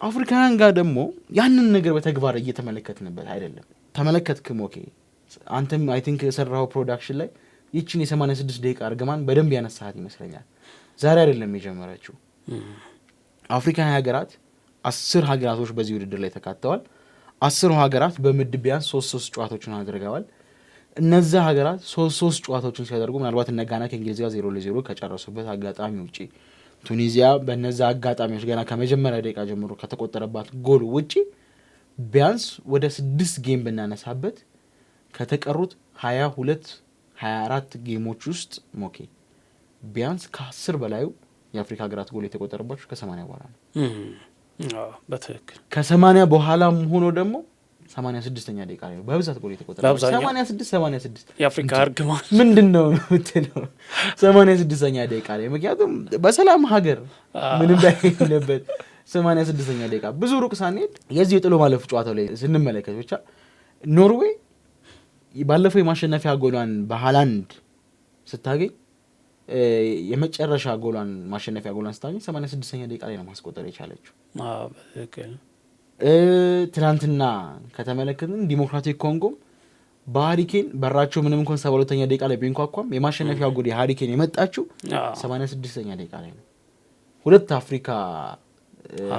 አፍሪካውያን ጋር ደግሞ ያንን ነገር በተግባር እየተመለከትንበት አይደለም። ተመለከትክም ኦኬ፣ አንተም አይ ቲንክ የሰራው ፕሮዳክሽን ላይ ይችን የ86 ደቂቃ እርግማን በደንብ ያነሳሃት ይመስለኛል። ዛሬ አይደለም የጀመረችው። አፍሪካን ሀገራት 10 ሀገራቶች በዚህ ውድድር ላይ ተካተዋል። 10 ሀገራት በምድብ ቢያንስ 3 ጨዋታዎችን አድርገዋል። እነዛ ሀገራት 3 ጨዋታዎችን ሲያደርጉ ምናልባት እነ ጋና ከእንግሊዝ ጋር 0-0 ከጨረሱበት አጋጣሚ ውጪ ቱኒዚያ በእነዛ አጋጣሚዎች ገና ከመጀመሪያ ደቂቃ ጀምሮ ከተቆጠረባት ጎል ውጪ ቢያንስ ወደ 6 ጌም ብናነሳበት ከተቀሩት 22-24 ጌሞች ውስጥ ሞኬ ቢያንስ ከ10 በላዩ የአፍሪካ ሀገራት ጎል የተቆጠረባቸው ከ80 በኋላ ነው። በትክክል ከ80 በኋላም ሆኖ ደግሞ 86ኛ ደቂቃ ላይ በብዛት ጎል የተቆጠረባቸው 86 የአፍሪካ እርግማን ምንድነው የምትለው 86ኛ ደቂቃ ላይ። ምክንያቱም በሰላም ሀገር ምንም ባይነበት 86ኛ ደቂቃ ብዙ ሩቅ ሳንሄድ የዚህ የጥሎ ማለፍ ጨዋታው ላይ ስንመለከት ብቻ ኖርዌይ ባለፈው የማሸነፊያ ጎሏን በሃላንድ ስታገኝ የመጨረሻ ጎሏን ማሸነፊያ ጎሏን ስታገኝ 86ኛ ደቂቃ ላይ ነው ማስቆጠር የቻለችው። በትክክል ትናንትና ከተመለከትን ዲሞክራቲክ ኮንጎም በሃሪኬን በራቸው ምንም እንኳን 72ኛ ደቂቃ ላይ ቢንኳኳም የማሸነፊያ ጎል የሃሪኬን የመጣችው 86ኛ ደቂቃ ላይ ነው። ሁለት አፍሪካ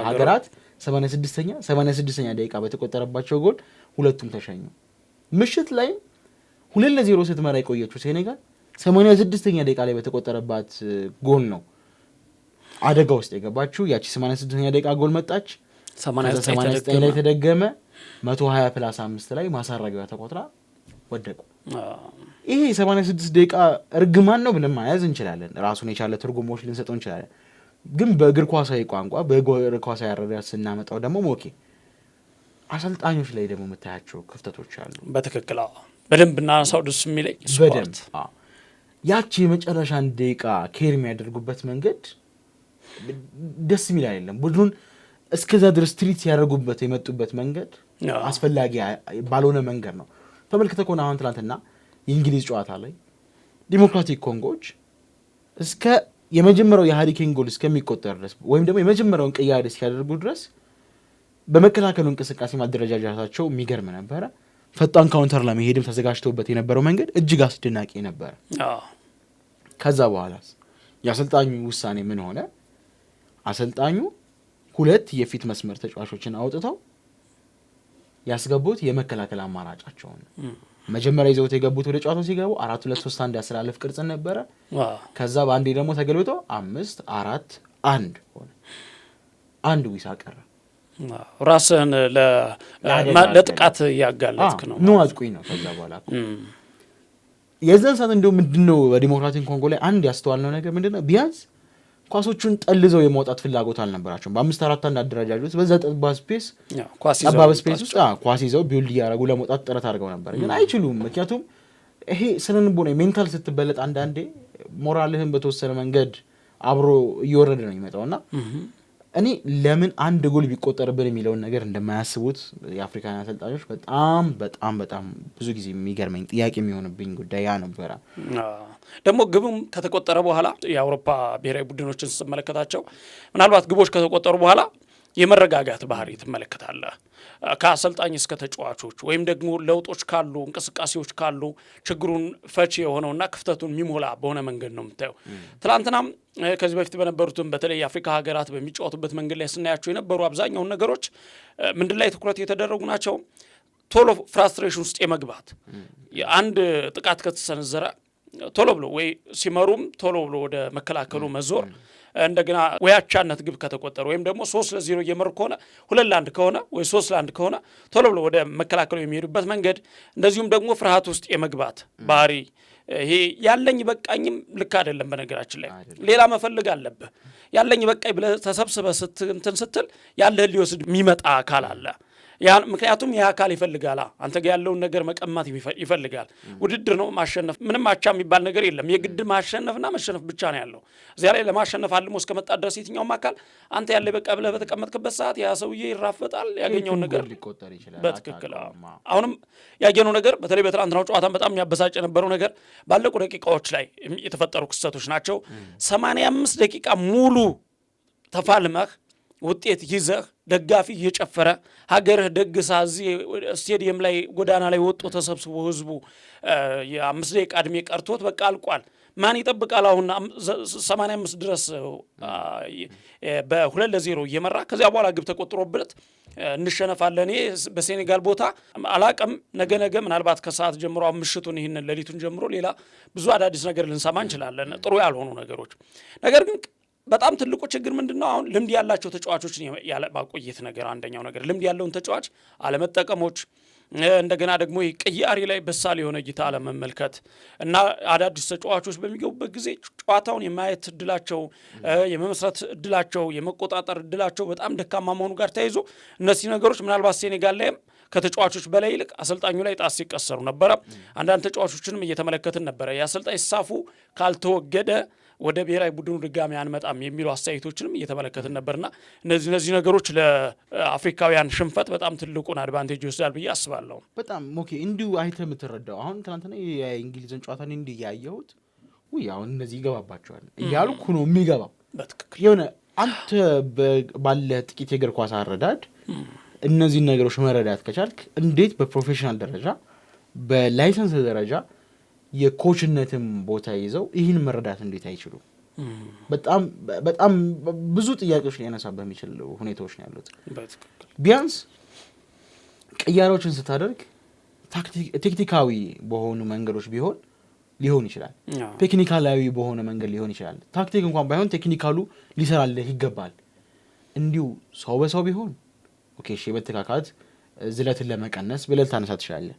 ሀገራት 86ኛ ደቂቃ በተቆጠረባቸው ጎል ሁለቱም ተሸኙ። ምሽት ላይ 2-0 ስትመራ የቆየችው ሴኔጋል 86ኛ ደቂቃ ላይ በተቆጠረባት ጎል ነው አደጋ ውስጥ የገባችው። ያቺ 86ኛ ደቂቃ ጎል መጣች፣ 89 ላይ ተደገመ፣ 120+5 ላይ ማሳረጊያ ተቆጥራ ወደቁ። ይሄ 86 ደቂቃ እርግማን ነው ብለን ማያዝ እንችላለን። ራሱን የቻለ ትርጉሞች ልንሰጠው እንችላለን። ግን በእግር ኳሳዊ ቋንቋ በእግር ኳሳዊ አረዳድ ስናመጣው ደግሞ ሞኬ አሰልጣኞች ላይ ደግሞ የምታያቸው ክፍተቶች አሉ። በትክክል በደንብ እናነሳው ደስ የሚለኝ በደንብ ያቺ የመጨረሻን ደቂቃ ኬር የሚያደርጉበት መንገድ ደስ የሚል አይደለም። ቡድኑን እስከዛ ድረስ ትሪት ሲያደርጉበት የመጡበት መንገድ አስፈላጊ ባልሆነ መንገድ ነው። ተመልክተህ ከሆነ አሁን ትናንትና የእንግሊዝ ጨዋታ ላይ ዲሞክራቲክ ኮንጎች እስከ የመጀመሪያው የሃሪኬን ጎል እስከሚቆጠር ድረስ ወይም ደግሞ የመጀመሪያውን ቅያሬ እስኪያደርጉ ድረስ በመከላከሉ እንቅስቃሴ ማደረጃጀታቸው የሚገርም ነበረ። ፈጣን ካውንተር ለመሄድም ተዘጋጅተውበት የነበረው መንገድ እጅግ አስደናቂ ነበረ። ከዛ በኋላ የአሰልጣኙ ውሳኔ ምን ሆነ? አሰልጣኙ 2 የፊት መስመር ተጫዋቾችን አውጥተው ያስገቡት የመከላከል አማራጫቸውን መጀመሪያ ይዘውት የገቡት ወደ ጨዋታው ሲገቡ 4-2-3-1 ያስተላለፍ ቅርጽ ነበረ። ከዛ በአንዴ ደግሞ ተገልብጦ 5-4-1 ሆነ። አንድ ዊሳ ቀረ። ራስህን ለጥቃት ያጋለጥክ ነው ነው አጥቁኝ ነው። ከዛ በኋላ የዛን ሰዓት እንደው ምንድነው በዲሞክራቲክ ኮንጎ ላይ አንድ ያስተዋልነው ነገር ምንድነው ቢያንስ ኳሶቹን ጠልዘው የማውጣት ፍላጎት አልነበራቸውም። በ5-4-1 አደረጃጀት በዛ ጠባብ ስፔስ ውስጥ ኳስ ይዘው ቢልድ ያደረጉ ለመውጣት ጥረት አድርገው ነበር፣ ግን አይችሉም። ምክንያቱም ይሄ ስለንቦና ሜንታል ስትበለጥ አንዳንዴ ሞራልህን በተወሰነ መንገድ አብሮ እየወረደ ነው የሚመጣውና እኔ ለምን አንድ ጎል ቢቆጠርብን የሚለውን ነገር እንደማያስቡት የአፍሪካን አሰልጣኞች በጣም በጣም በጣም ብዙ ጊዜ የሚገርመኝ ጥያቄ የሚሆንብኝ ጉዳይ ያ ነበረ። ደግሞ ግብም ከተቆጠረ በኋላ የአውሮፓ ብሔራዊ ቡድኖችን ስትመለከታቸው ምናልባት ግቦች ከተቆጠሩ በኋላ የመረጋጋት ባህሪ ትመለከታለህ። ከአሰልጣኝ እስከ ተጫዋቾች ወይም ደግሞ ለውጦች ካሉ እንቅስቃሴዎች ካሉ ችግሩን ፈቺ የሆነውና ክፍተቱን የሚሞላ በሆነ መንገድ ነው የምታየው። ትላንትናም ከዚህ በፊት በነበሩትም በተለይ የአፍሪካ ሀገራት በሚጫወቱበት መንገድ ላይ ስናያቸው የነበሩ አብዛኛውን ነገሮች ምንድን ላይ ትኩረት የተደረጉ ናቸው? ቶሎ ፍራስትሬሽን ውስጥ የመግባት አንድ ጥቃት ከተሰነዘረ ቶሎ ብሎ ወይ ሲመሩም ቶሎ ብሎ ወደ መከላከሉ መዞር፣ እንደገና ወይ አቻነት ግብ ከተቆጠረ ወይም ደግሞ 3-0 እየመሩ ከሆነ 2-1 ከሆነ ወይ 3-1 ከሆነ ቶሎ ብሎ ወደ መከላከሉ የሚሄዱበት መንገድ፣ እንደዚሁም ደግሞ ፍርሃት ውስጥ የመግባት ባህሪ ይሄ ያለኝ በቃኝም ልክ አይደለም። በነገራችን ላይ ሌላ መፈልግ አለብህ። ያለኝ በቃኝ ብለህ ተሰብስበህ ስትል ያለህን ሊወስድ የሚመጣ አካል አለ። ምክንያቱም ይህ አካል ይፈልጋል አንተ ጋር ያለውን ነገር መቀማት ይፈልጋል። ውድድር ነው፣ ማሸነፍ ምንም አቻ የሚባል ነገር የለም። የግድ ማሸነፍና መሸነፍ ብቻ ነው ያለው። እዚያ ላይ ለማሸነፍ አልሞ እስከመጣ ድረስ የትኛውም አካል አንተ ያለ በቃ ብለህ በተቀመጥክበት ሰዓት ያ ሰውዬ ይራፈጣል፣ ያገኘውን ነገር በትክክል። አሁንም ያገኘው ነገር በተለይ በትናንትናው ጨዋታን በጣም የሚያበሳጭ የነበረው ነገር ባለቁ ደቂቃዎች ላይ የተፈጠሩ ክስተቶች ናቸው። 85 ደቂቃ ሙሉ ተፋልመህ ውጤት ይዘህ ደጋፊ እየጨፈረ ሀገርህ ደግሳ እዚህ ስቴዲየም ላይ ጎዳና ላይ ወጥቶ ተሰብስቦ ህዝቡ የ5 ደቂቃ ዕድሜ ቀርቶት በቃ አልቋል። ማን ይጠብቃል? አሁን 85 ድረስ በ2-0 እየመራ ከዚያ በኋላ ግብ ተቆጥሮበት እንሸነፋለን። እኔ በሴኔጋል ቦታ አላቅም። ነገ ምናልባት ከሰዓት ጀምሮ ምሽቱን ይህንን ሌሊቱን ጀምሮ ሌላ ብዙ አዳዲስ ነገር ልንሰማ እንችላለን፣ ጥሩ ያልሆኑ ነገሮች። ነገር ግን በጣም ትልቁ ችግር ምንድነው? አሁን ልምድ ያላቸው ተጫዋቾችን ያለ ማቆየት ነገር አንደኛው ነገር፣ ልምድ ያለውን ተጫዋች አለመጠቀሞች፣ እንደገና ደግሞ ቅያሪ ላይ በሳል የሆነ እይታ አለመመልከት እና አዳዲስ ተጫዋቾች በሚገቡበት ጊዜ ጨዋታውን የማየት እድላቸው፣ የመመስረት እድላቸው፣ የመቆጣጠር እድላቸው በጣም ደካማ መሆኑ ጋር ተያይዞ እነዚህ ነገሮች ምናልባት ሴኔጋል ላይም ከተጫዋቾች በላይ ይልቅ አሰልጣኙ ላይ ጣት ሲቀሰሩ ነበረ። አንዳንድ ተጫዋቾችንም እየተመለከትን ነበረ። የአሰልጣኝ ሳፉ ካልተወገደ ወደ ብሔራዊ ቡድኑ ድጋሚ አንመጣም የሚሉ አስተያየቶችንም እየተመለከትን ነበርና እነዚህ ነገሮች ለአፍሪካውያን ሽንፈት በጣም ትልቁን አድቫንቴጅ ይወስዳል ብዬ አስባለሁ። በጣም ኦኬ። እንዲሁ አይተህ የምትረዳው አሁን ትናንትና የእንግሊዝን ጨዋታ እንዲህ ያየሁት አሁን እነዚህ ይገባባቸዋል እያልኩ ነው የሚገባው። በትክክል የሆነ አንተ ባለ ጥቂት የእግር ኳስ አረዳድ እነዚህን ነገሮች መረዳት ከቻልክ እንዴት በፕሮፌሽናል ደረጃ በላይሰንስ ደረጃ የኮችነትም ቦታ ይዘው ይህን መረዳት እንዴት አይችሉም? በጣም ብዙ ጥያቄዎች ሊያነሳ በሚችል ሁኔታዎች ነው ያሉት። ቢያንስ ቅያሮችን ስታደርግ ቴክኒካዊ በሆኑ መንገዶች ሊሆን ይችላል፣ ቴክኒካላዊ በሆነ መንገድ ሊሆን ይችላል። ታክቲክ እንኳን ባይሆን ቴክኒካሉ ሊሰራልህ ይገባል። እንዲሁ ሰው በሰው ቢሆን ኦኬ እሺ፣ በተካካት ዝለትን ለመቀነስ ብለህ ታነሳ ትችላለህ።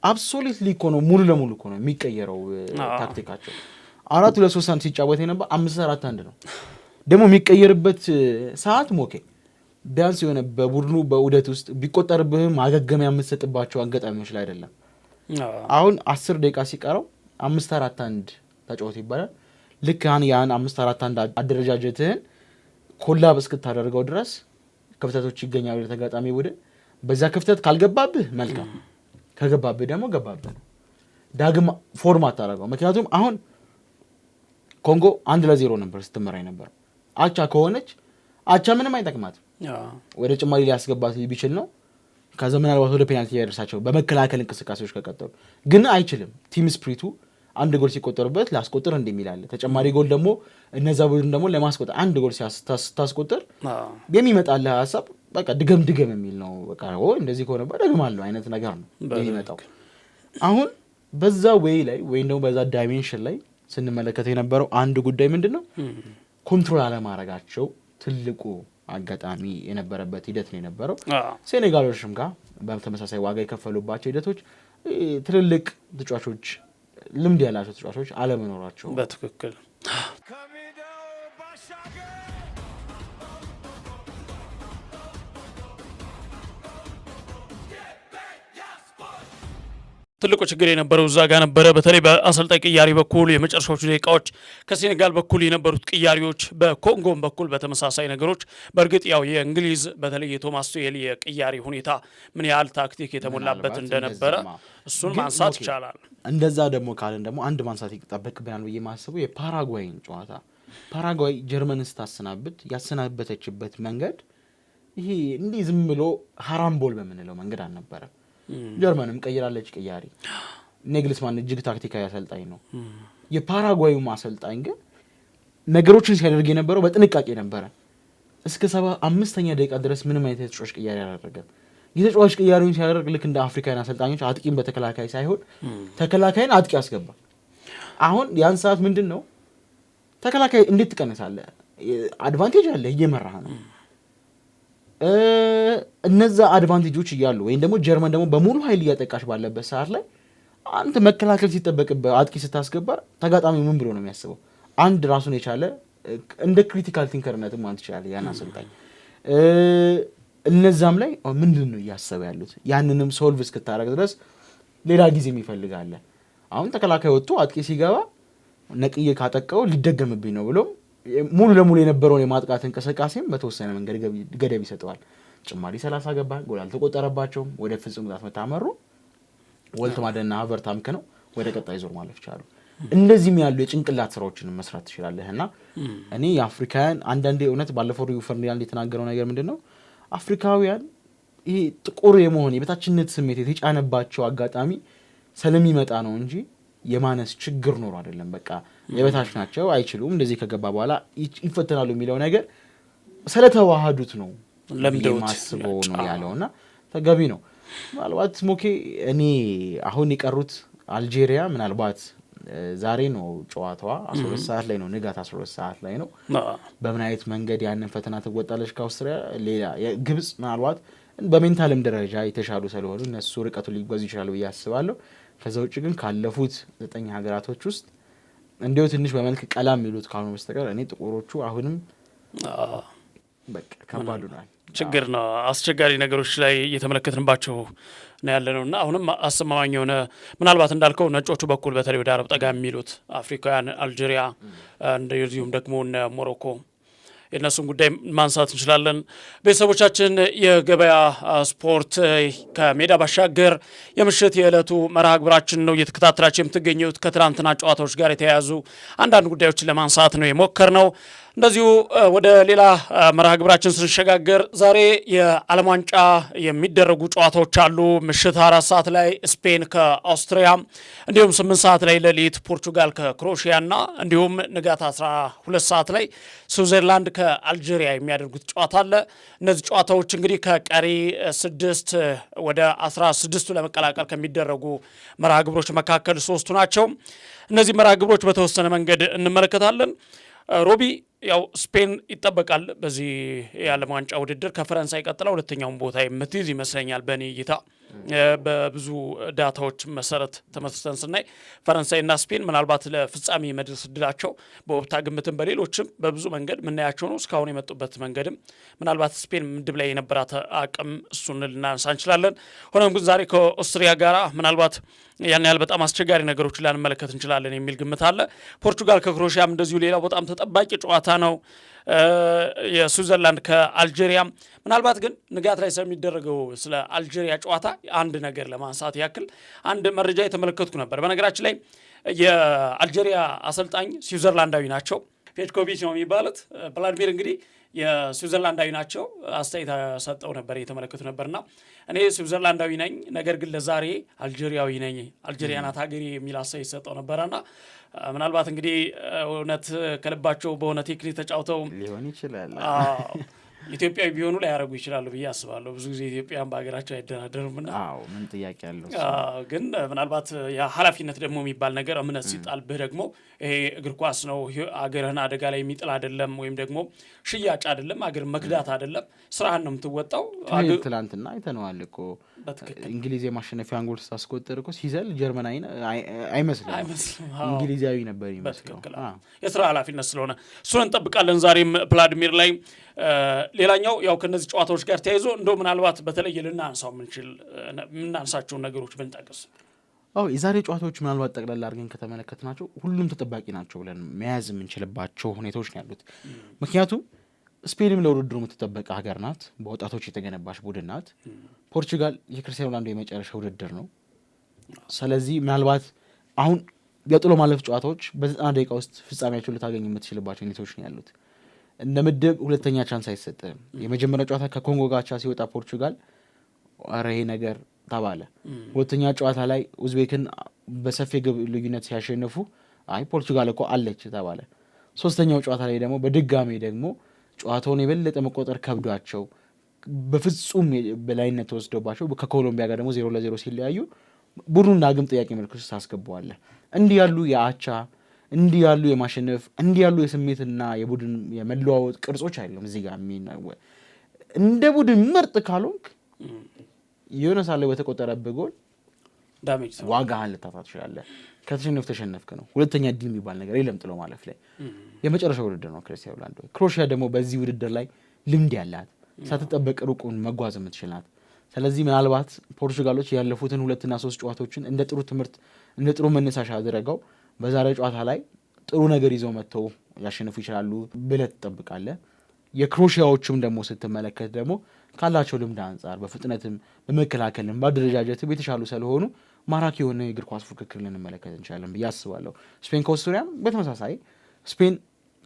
አብሶሉትሊ እኮ ነው ሙሉ ለሙሉ እኮ ነው የሚቀየረው ታክቲካቸው። 4-2-3-1 ሲጫወት የነበር 5-4-1 ነው ደግሞ የሚቀየርበት ሰዓት ሞኬ ቢያንስ የሆነ በቡድኑ በውደት ውስጥ ቢቆጠርብህም ማገገሚያ የምትሰጥባቸው አጋጣሚዎች ላይ አይደለም። አሁን 10 ደቂቃ ሲቀረው 5-4-1 ተጫወት ይባላል። ልክ ያን 5-4-1 አደረጃጀትህን ኮላብ እስክታደርገው ድረስ ክፍተቶች ይገኛሉ ለተጋጣሚ ቡድን። በዛ ክፍተት ካልገባብህ መልካም፣ ከገባብህ ደግሞ ገባብህ ነው። ዳግም ፎርማት አደረገው። ምክንያቱም አሁን ኮንጎ 1-0 ነበር ስትመራ ነበር። አቻ ከሆነች አቻ ምንም አይጠቅማትም። ወደ ጭማሪ ሊያስገባት ቢችል ነው። ከዛ ምናልባት ወደ ፔናልቲ ያደርሳቸው በመከላከል እንቅስቃሴዎች ከቀጠሉ ግን አይችልም። ቲም ስፕሪቱ አንድ ጎል ሲቆጠርበት ላስቆጥር እንደሚላል ተጨማሪ ጎል ደግሞ እነዛ ቡድን ደግሞ ለማስቆጠር አንድ ጎል ሲያስቆጥር የሚመጣልህ ሐሳብ በቃ ድገም የሚል ነው። በቃ እንደዚህ ከሆነ ደግማለሁ አይነት ነገር ነው የሚመጣው። አሁን በዛ ወይ ላይ ወይ ነው በዛ ዳይሜንሽን ላይ ስንመለከት የነበረው አንድ ጉዳይ ምንድነው ኮንትሮል አለማድረጋቸው ትልቁ አጋጣሚ የነበረበት ሂደት ነው የነበረው። ሴኔጋሎችም ጋር በተመሳሳይ ዋጋ የከፈሉባቸው ሂደቶች ትልልቅ ተጫዋቾች ልምድ ያላቸው ተጫዋቾች አለመኖራቸው በትክክል ትልቁ ችግር የነበረው እዛ ጋር ነበረ። በተለይ በአሰልጣኝ ቅያሪ በኩል የመጨረሻዎቹ ደቂቃዎች ከሴኔጋል በኩል የነበሩት ቅያሪዎች፣ በኮንጎም በኩል በተመሳሳይ ነገሮች። በእርግጥ ያው የእንግሊዝ በተለይ የቶማስ ቱሄል የቅያሪ ሁኔታ ምን ያህል ታክቲክ የተሞላበት እንደነበረ እሱን ማንሳት ይቻላል። እንደዛ ደግሞ ካለን ደግሞ አንድ ማንሳት ይጠበቅብናል ብዬ ማስበው የፓራጓይን ጨዋታ። ፓራጓይ ጀርመን ስታሰናብት ያሰናበተችበት መንገድ ይሄ እንዲህ ዝም ብሎ ሀራምቦል በምንለው መንገድ አልነበረም። ጀርመንም ቀይራለች ቅያሪ። ኔግልስማን እጅግ ታክቲካዊ አሰልጣኝ ነው። የፓራጓዩ አሰልጣኝ ግን ነገሮችን ሲያደርግ የነበረው በጥንቃቄ ነበረ። እስከ 75ኛ ደቂቃ ድረስ ምንም አይነት የተጫዋች ቅያሪ አላደረገም። የተጫዋች ቅያሪውን ሲያደርግ ልክ እንደ አፍሪካውያን አሰልጣኞች አጥቂን በተከላካይ ሳይሆን ተከላካይን አጥቂ ያስገባል። አሁን ያን ሰዓት ምንድን ነው ተከላካይ እንዴት ትቀንሳለህ? አድቫንቴጅ አለ፣ እየመራህ ነው። እነዛ አድቫንቴጆች እያሉ ወይም ደግሞ ጀርመን ደግሞ በሙሉ ኃይል እያጠቃሽ ባለበት ሰዓት ላይ አንተ መከላከል ሲጠበቅበት አጥቂ ስታስገባ ተጋጣሚ ምን ብሎ ነው የሚያስበው? አንድ ራሱን የቻለ እንደ ክሪቲካል ቲንከርነትም ማለት ይችላል ያን አሰልጣኝ። እነዛም ላይ ምንድን ነው እያሰበ ያሉት? ያንንም ሶልቭ እስክታረግ ድረስ ሌላ ጊዜም ይፈልጋል። አሁን ተከላካይ ወጥቶ አጥቂ ሲገባ ነቅዬ ካጠቀው ሊደገምብኝ ነው ብሎም ሙሉ ለሙሉ የነበረውን የማጥቃት እንቅስቃሴም በተወሰነ መንገድ ገደብ ይሰጠዋል። ጭማሪ 30 ገባ፣ ጎል አልተቆጠረባቸውም። ወደ ፍጹም ቅጣት ምት አመሩ። ወልትማደና ሀቨርታም ነው ወደ ቀጣይ ዙር ማለፍ ቻሉ። እንደዚህም ያሉ የጭንቅላት ስራዎችን መስራት ትችላለህና እኔ የአፍሪካውያን አንዳንዴ እውነት ባለፈው ሪው ፈርዲናንድ የተናገረው ነገር ምንድነው አፍሪካውያን ይሄ ጥቁር የመሆን የበታችነት ስሜት የተጫነባቸው አጋጣሚ ስለሚመጣ ነው እንጂ የማነስ ችግር ኖሮ አይደለም። በቃ የበታች ናቸው አይችሉም፣ እንደዚህ ከገባ በኋላ ይፈተናሉ የሚለው ነገር ስለተዋሃዱት ነው ለምደውማስበው ነው ያለውና ተገቢ ነው። ምናልባት ሞኬ እኔ አሁን የቀሩት አልጄሪያ ምናልባት ዛሬ ነው ጨዋታዋ 12 ሰዓት ላይ ነው፣ ንጋት 12 ሰዓት ላይ ነው። በምን አይነት መንገድ ያንን ፈተና ትወጣለች ከአውስትሪያ? ሌላ ግብጽ ምናልባት በሜንታልም ደረጃ የተሻሉ ስለሆኑ እነሱ ርቀቱ ሊጓዙ ይችላሉ ብዬ አስባለሁ። ከዛ ውጭ ግን ካለፉት 9 ሀገራቶች ውስጥ እንዲሁ ትንሽ በመልክ ቀላም የሚሉት ካልሆነ በስተቀር እኔ ጥቁሮቹ አሁንም በቃ ከባዱ ነው፣ ችግር ነው። አስቸጋሪ ነገሮች ላይ እየተመለከትንባቸው ነው ያለነውና አሁንም አስተማማኝ የሆነ ምናልባት እንዳልከው ነጮቹ በኩል በተለይ ወደ አረብ ጠጋ የሚሉት አፍሪካውያን አልጄሪያ፣ እንደዚሁም ደግሞ እነ ሞሮኮ የእነሱን ጉዳይ ማንሳት እንችላለን። ቤተሰቦቻችን የገበያ ስፖርት ከሜዳ ባሻገር የምሽት የዕለቱ መርሃ ግብራችን ነው እየተከታተላችሁ የምትገኙት። ከትናንትና ጨዋታዎች ጋር የተያያዙ አንዳንድ ጉዳዮችን ለማንሳት ነው የሞከርነው። እንደዚሁ ወደ ሌላ መርሃ ግብራችን ስንሸጋገር ዛሬ የዓለም ዋንጫ የሚደረጉ ጨዋታዎች አሉ። ምሽት 4 ሰዓት ላይ ስፔን ከአውስትሪያ፣ እንዲሁም 8 ሰዓት ላይ ሌሊት ፖርቹጋል ከክሮኤሺያና እንዲሁም ንጋት 12 ሰዓት ላይ ስዊዘርላንድ ከአልጄሪያ የሚያደርጉት ጨዋታ አለ። እነዚህ ጨዋታዎች እንግዲህ ከቀሪ 6 ወደ 16ቱ ለመቀላቀል ከሚደረጉ መርሃ ግብሮች መካከል 3ቱ ናቸው። እነዚህ መርሃ ግብሮች በተወሰነ መንገድ እንመለከታለን። ሮቢ ያው ስፔን ይጠበቃል በዚህ የዓለም ዋንጫ ውድድር ከፈረንሳይ ቀጥላ ሁለተኛውን ቦታ የምትይዝ ይመስለኛል በእኔ እይታ። በብዙ ዳታዎች መሰረት ተመስርተን ስናይ ፈረንሳይና ስፔን ምናልባት ለፍጻሜ መድረስ እድላቸው በወቅታ ግምትም በሌሎችም በብዙ መንገድ ምናያቸው ነው። እስካሁን የመጡበት መንገድም ምናልባት ስፔን ምድብ ላይ የነበራት አቅም እሱን ልናነሳ እንችላለን። ሆኖም ግን ዛሬ ከኦስትሪያ ጋር ምናልባት ያን ያህል በጣም አስቸጋሪ ነገሮችን ላንመለከት እንችላለን የሚል ግምት አለ። ፖርቹጋል ከክሮኤሺያም እንደዚሁ ሌላው በጣም ተጠባቂ ጨዋታ ነው። የስዊዘርላንድ ከአልጄሪያ ምናልባት ግን ንጋት ላይ ስለሚደረገው ስለ አልጄሪያ ጨዋታ አንድ ነገር ለማንሳት ያክል አንድ መረጃ የተመለከትኩ ነበር። በነገራችን ላይ የአልጄሪያ አሰልጣኝ ስዊዘርላንዳዊ ናቸው። ፔትኮቪች ነው የሚባሉት። ቭላድሚር እንግዲህ የስዊዘርላንዳዊ ናቸው። አስተያየት ሰጠው ነበር የተመለከቱ ነበርና እኔ ስዊዘርላንዳዊ ነኝ፣ ነገር ግን ለዛሬ አልጄሪያዊ ነኝ፣ አልጄሪያ ናት ሀገሬ የሚል አስተያየት ሰጠው ነበርና ምናልባት እንግዲህ እውነት ከልባቸው በሆነ ቴክኒክ ተጫውተው ሊሆን ይችላል። ኢትዮጵያዊ ቢሆኑ ላይ ያደርጉ ይችላሉ ብዬ አስባለሁ። ብዙ ጊዜ ኢትዮጵያን በሀገራቸው አይደራደሩምና ምን ጥያቄ ያለው ግን ምናልባት የኃላፊነት ደግሞ የሚባል ነገር እምነት ሲጣልብህ ደግሞ ይሄ እግር ኳስ ነው አገርህን አደጋ ላይ የሚጥል አይደለም፣ ወይም ደግሞ ሽያጭ አይደለም፣ አገር መክዳት አይደለም፣ ስራህን ነው የምትወጣው። ትላንትና አይተነዋል እኮ እንግሊዝ የማሸነፊያ ጎል ስታስቆጥር እኮ ሲዘል ጀርመናዊ አይመስልም እንግሊዛዊ ነበር ይመስለው። የስራ ኃላፊነት ስለሆነ እሱን እንጠብቃለን። ዛሬም ቭላዲሚር ላይ ሌላኛው ያው ከነዚህ ጨዋታዎች ጋር ተያይዞ እንደው ምናልባት በተለየ ልናንሳው የምናንሳቸውን ነገሮች ብንጠቅስ የዛሬ ጨዋታዎች ምናልባት ጠቅላላ አድርገን ከተመለከትናቸው ሁሉም ተጠባቂ ናቸው ብለን መያዝ የምንችልባቸው ሁኔታዎች ነው ያሉት። ምክንያቱም ስፔንም ለውድድሩ የምትጠበቅ ሀገር ናት፣ በወጣቶች የተገነባች ቡድን ናት። ፖርቹጋል የክርስቲያኖ ሮናልዶ የመጨረሻ ውድድር ነው። ስለዚህ ምናልባት አሁን የጥሎ ማለፍ ጨዋታዎች በ90 ደቂቃ ውስጥ ፍጻሜያቸውን ልታገኝ የምትችልባቸው ሁኔታዎች ነው ያሉት። እንደ ምድብ ሁለተኛ ቻንስ አይሰጥም። የመጀመሪያው ጨዋታ ከኮንጎ ጋቻ ሲወጣ ፖርቹጋል ኧረ ይሄ ነገር ተባለ። ሁለተኛ ጨዋታ ላይ ኡዝቤክን በሰፊ ግብ ልዩነት ሲያሸንፉ አይ ፖርቹጋል እኮ አለች ተባለ። ሶስተኛው ጨዋታ ላይ ደግሞ በድጋሚ ደግሞ ጨዋታውን የበለጠ መቆጠር ከብዷቸው በፍጹም በላይነት ተወስዶባቸው ከኮሎምቢያ ጋር ደግሞ 0-0 ሲለያዩ ቡድኑን ዳግም ጥያቄ ምልክት ውስጥ ታስገባዋለህ። እንዲህ ያሉ የአቻ እንዲህ ያሉ የማሸነፍ እንዲህ ያሉ የስሜትና የቡድን የመለዋወጥ ቅርጾች አይደለም እዚህ ጋር እንደ ቡድን ምርጥ ካልሆንክ የሆነ ሳለ በተቆጠረብህ ጎል ዋጋህን ልታጣ ትችላለህ። ከተሸነፍክ ነው። ሁለተኛ እድል የሚባል ነገር የለም ጥሎ ማለፍ ላይ። የመጨረሻው ውድድር ነው ክርስቲያኖ ሮናልዶ። ክሮኤሺያ ደግሞ በዚህ ውድድር ላይ ልምድ ያላት ሳትጠበቅ ሩቁን መጓዝ የምትችላት። ስለዚህ ምናልባት ፖርቹጋሎች ያለፉትን 2 እና 3 ጨዋታዎችን እንደ ጥሩ ትምህርት እንደ ጥሩ መነሳሻ አድርገው በዛሬ ጨዋታ ላይ ጥሩ ነገር ይዘው መጥተው ያሸንፉ ይችላሉ ብለህ ትጠብቃለህ። የክሮኤሺያዎቹም ደግሞ ስትመለከት ደግሞ ካላቸው ልምድ አንጻር በፍጥነትም በመከላከልም በአደረጃጀትም የተሻሉ ስለሆኑ ማራኪ የሆነ የእግር ኳስ ፉክክር ልንመለከት እንችላለን ብዬ አስባለሁ። ስፔን ከኦስትሪያም በተመሳሳይ ስፔን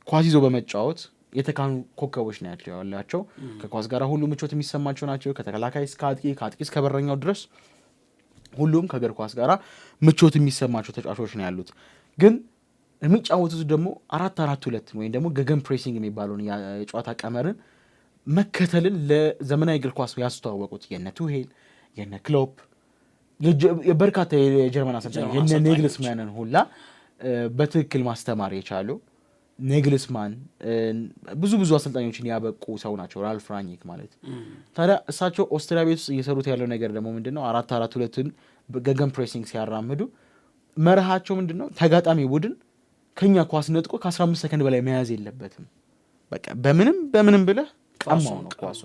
ኳስ ይዞ በመጫወት የተካኑ ኮከቦች ናቸው ያላቸው። ከኳስ ጋር ሁሉ ምቾት የሚሰማቸው ናቸው። ከተከላካይ እስከ አጥቂ፣ ከአጥቂ እስከ በረኛው ድረስ ሁሉም ከእግር ኳስ ጋር ምቾት የሚሰማቸው ተጫዋቾች ነው ያሉት። ግን የሚጫወቱት ደግሞ 4-4-2 ወይም ደግሞ ገገን ፕሬሲንግ የሚባለውን የጨዋታ ቀመርን መከተልን ለዘመናዊ እግር ኳስ ያስተዋወቁት የነ ቱሄል የነ ክሎፕ በርካታ የጀርመን አሰልጣኝ የነ ኔግልስማንን ሁላ በትክክል ማስተማር የቻሉ ኔግልስማን ብዙ አሰልጣኞችን ያበቁ ሰው ናቸው። ራልፍ ራኒክ ማለት ታዲያ እሳቸው ኦስትሪያ ቤት ውስጥ እየሰሩት ያለው ነገር ደግሞ ምንድነው? 4-4-2ን ገገን ፕሬሲንግ ሲያራምዱ መርሃቸው ምንድነው? ተጋጣሚ ቡድን ከኛ ኳስ ነጥቆ ከ15 ሰከንድ በላይ መያዝ የለበትም። በቃ በምንም ብለህ ቀማው ነው ኳሱ።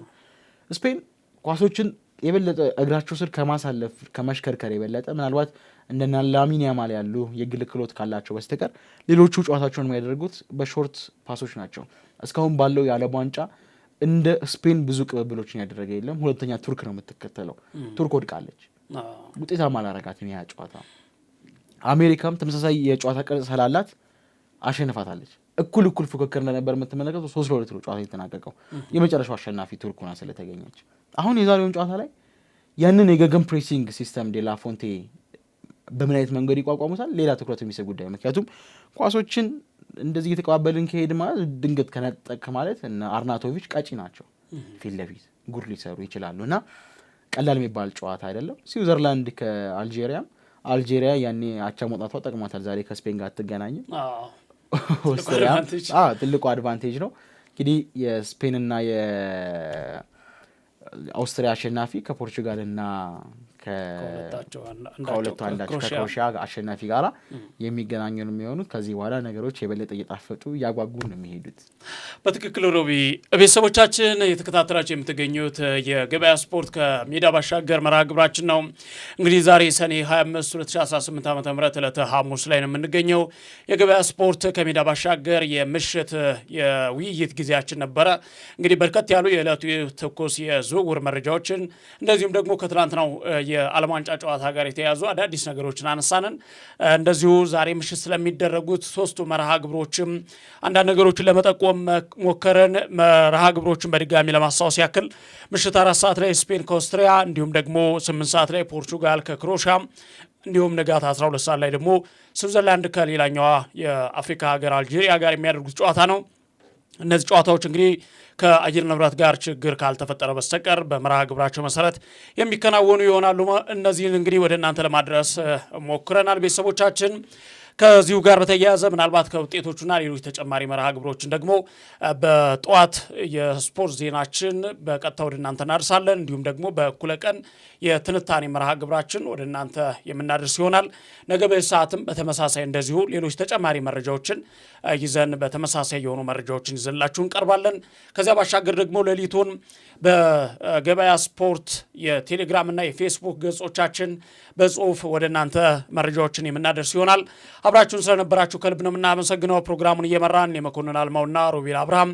ስፔን ኳሶችን የበለጠ እግራቸው ስር ከማሳለፍ ከመሽከርከር የበለጠ ምናልባት እንደና ላሚን ያማል ያሉ የግል ክህሎት ካላቸው በስተቀር ሌሎቹ ጨዋታቸውን የሚያደርጉት በሾርት ፓሶች ናቸው። እስካሁን ባለው የዓለም ዋንጫ እንደ ስፔን ብዙ ቅብብሎችን ያደረገ የለም። ሁለተኛ ቱርክ ነው የምትከተለው። ቱርክ ወድቃለች፣ ውጤታማ አላረጋትም ያ ጨዋታ። አሜሪካም ተመሳሳይ የጨዋታ ቅርጽ ስላላት አሸንፋታለች። እኩል ፉክክር እንደነበር የምትመለከተው 3-2 ነው ጨዋታ የተጠናቀቀው። የመጨረሻው አሸናፊ ቱርክ ሆና ስለተገኘች አሁን የዛሬውን ጨዋታ ላይ ያንን የገገን ፕሬሲንግ ሲስተም ዴላ ፎንቴ በምን አይነት መንገድ ይቋቋሙታል ሌላ ትኩረት የሚስብ ጉዳይ። ምክንያቱም ኳሶችን እንደዚህ እየተቀባበልን ከሄድ ማለት ድንገት ከነጠቅ ማለት እና አርናቶቪች ቀጪ ናቸው፣ ፊት ለፊት ጉድ ሊሰሩ ይችላሉ እና ቀላል የሚባል ጨዋታ አይደለም። ስዊዘርላንድ ከአልጄሪያም አልጄሪያ ያኔ አቻ መውጣቷ ጠቅሟታል። ዛሬ ከስፔን ጋር አትገናኝም። ትልቁ አድቫንቴጅ ነው እንግዲህ የስፔንና የአውስትሪያ አሸናፊ ከፖርቹጋልና ከሁለቱ አንዳቸው ከክሮኤሺያ አሸናፊ ጋራ የሚገናኙ ነው የሚሆኑት። ከዚህ በኋላ ነገሮች የበለጠ እየጣፈጡ እያጓጉ ነው የሚሄዱት። በትክክል ሮቢ ቤተሰቦቻችን የተከታተላችሁ የምትገኙት የገበያ ስፖርት ከሜዳ ባሻገር መርሃ ግብራችን ነው። እንግዲህ ዛሬ ሰኔ 25 2018 ዓ.ም ዕለተ ሐሙስ ላይ ነው የምንገኘው። የገበያ ስፖርት ከሜዳ ባሻገር የምሽት የውይይት ጊዜያችን ነበረ። እንግዲህ በርከት ያሉ የዕለቱ ትኩስ የዝውውር መረጃዎችን እንደዚሁም ደግሞ ከትላንትናው የዓለም ዋንጫ ጨዋታ ጋር የተያዙ አዳዲስ ነገሮችን አነሳንን። እንደዚሁ ዛሬ ምሽት ስለሚደረጉት 3ቱ መርሃ ግብሮችም አንዳንድ ነገሮችን ለመጠቆም ሞከረን። መርሃ ግብሮችን በድጋሚ ለማስታወስ ያክል ምሽት 4 ሰዓት ላይ ስፔን ከኦስትሪያ፣ እንዲሁም ደግሞ 8 ሰዓት ላይ ፖርቹጋል ከክሮኤሺያ፣ እንዲሁም ንጋት 12 ሰዓት ላይ ደግሞ ስዊዘርላንድ ከሌላኛዋ የአፍሪካ ሀገር አልጄሪያ ጋር የሚያደርጉት ጨዋታ ነው። እነዚህ ጨዋታዎች እንግዲህ ከአየር ንብረት ጋር ችግር ካልተፈጠረ በስተቀር በመርሃ ግብራቸው መሰረት የሚከናወኑ ይሆናሉ። እነዚህን እንግዲህ ወደ እናንተ ለማድረስ ሞክረናል ቤተሰቦቻችን። ከዚሁ ጋር በተያያዘ ምናልባት ከውጤቶቹና ሌሎች ተጨማሪ መርሃ ግብሮችን ደግሞ በጠዋት የስፖርት ዜናችን በቀጥታ ወደ እናንተ እናደርሳለን። እንዲሁም ደግሞ በእኩለ ቀን የትንታኔ መርሃ ግብራችን ወደ እናንተ የምናደርስ ይሆናል። ነገ በሰዓትም በተመሳሳይ እንደዚሁ ሌሎች ተጨማሪ መረጃዎችን ይዘን በተመሳሳይ የሆኑ መረጃዎችን ይዘንላችሁ እንቀርባለን። ከዚያ ባሻገር ደግሞ ሌሊቱን በገበያ ስፖርት የቴሌግራም እና የፌስቡክ ገጾቻችን በጽሁፍ ወደ እናንተ መረጃዎችን የምናደርስ ይሆናል። አብራችሁን ስለነበራችሁ ከልብ ነው የምናመሰግነው። ፕሮግራሙን እየመራን የመኮንን አልማውና ሮቤል አብርሃም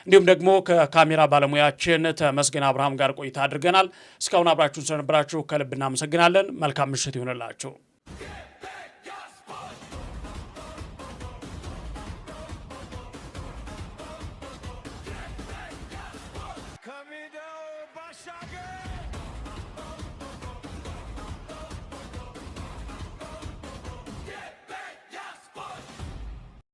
እንዲሁም ደግሞ ከካሜራ ባለሙያችን ተመስገን አብርሃም ጋር ቆይታ አድርገናል። እስካሁን አብራችሁን ስለነበራችሁ ከልብ እናመሰግናለን። መልካም ምሽት ይሆንላችሁ።